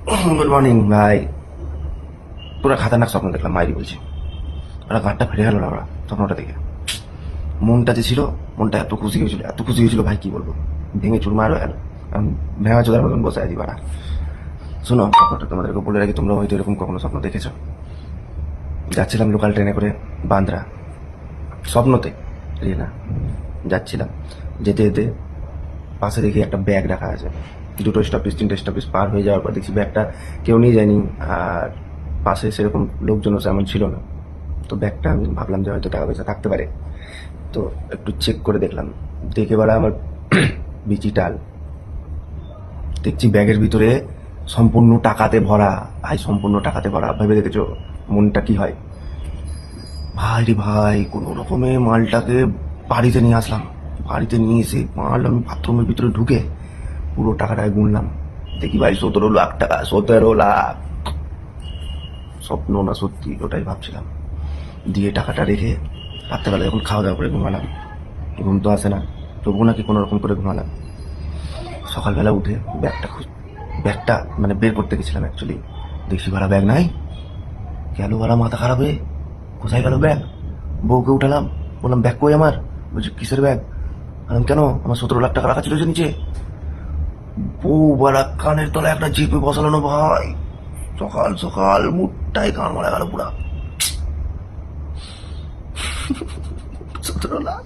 Good morning ভাই। পুরো খাতারনাক স্বপ্ন দেখলাম, মাইরি বলছি। ওরা গাঁটটা ফেটে গেল না ওরা স্বপ্নটা দেখে। মনটা যে ছিল, মনটা এত খুশি হয়েছিল, এত খুশি হয়েছিল ভাই কি বলবো, ভেঙে চুরমার হয়ে গেল। ভেঙা চোদার মতন বসে আছি বাড়া। শোনো, স্বপ্নটা তোমাদেরকে বলে রাখি, তোমরা হয়তো এরকম কখনো স্বপ্ন দেখেছো। যাচ্ছিলাম লোকাল ট্রেনে করে বান্দ্রা, স্বপ্নতে না, যাচ্ছিলাম। যেতে যেতে পাশে দেখি একটা ব্যাগ রাখা আছে। দুটো স্টপেজ, তিনটে স্টপেজ পার হয়ে যাওয়ার পর দেখছি ব্যাগটা কেউ নিয়ে যায়নি, আর পাশে সেরকম লোকজনও তেমন ছিল না। তো ব্যাগটা আমি ভাবলাম যে হয়তো টাকা পয়সা থাকতে পারে, তো একটু চেক করে দেখলাম। দেখে বেড়া আমার ডিজিটাল, দেখছি ব্যাগের ভিতরে সম্পূর্ণ টাকাতে ভরা। ভাই সম্পূর্ণ টাকাতে ভরা, ভেবে দেখেছো মনটা কি হয়? ভাই রে ভাই, কোনো রকমে মালটাকে বাড়িতে নিয়ে আসলাম। বাড়িতে নিয়ে এসে মাল আমি বাথরুমের ভিতরে ঢুকে পুরো টাকাটাকে গুনলাম। দেখি ভাই 17 লাখ টাকা, 17 লাখ। স্বপ্ন না সত্যি ওটাই ভাবছিলাম। দিয়ে টাকাটা রেখে রাত্রেবেলা যখন খাওয়া দাওয়া করে ঘুমালাম, ঘুম তো আসে না, তবুও নাকি কোনো রকম করে ঘুমালাম। সকালবেলা উঠে ব্যাগটা মানে বের করতে গেছিলাম অ্যাকচুয়ালি, দেখছি ভাড়া ব্যাগ নাই। গেল ভাড়া মাথা খারাপ হয়ে, কোথায় গেল ব্যাগ? বউকে উঠালাম, বললাম ব্যাগ কই আমার? বলছি কিসের ব্যাগ? বললাম কেন, আমার 17 লাখ টাকা রাখা ছিল যে নিচে। বউ বাড়া কানের তলায় একটা জিপে বসালো না ভাই। সকাল সকাল মুডটাই কান মারা গেল পুরা। 17 লাখ।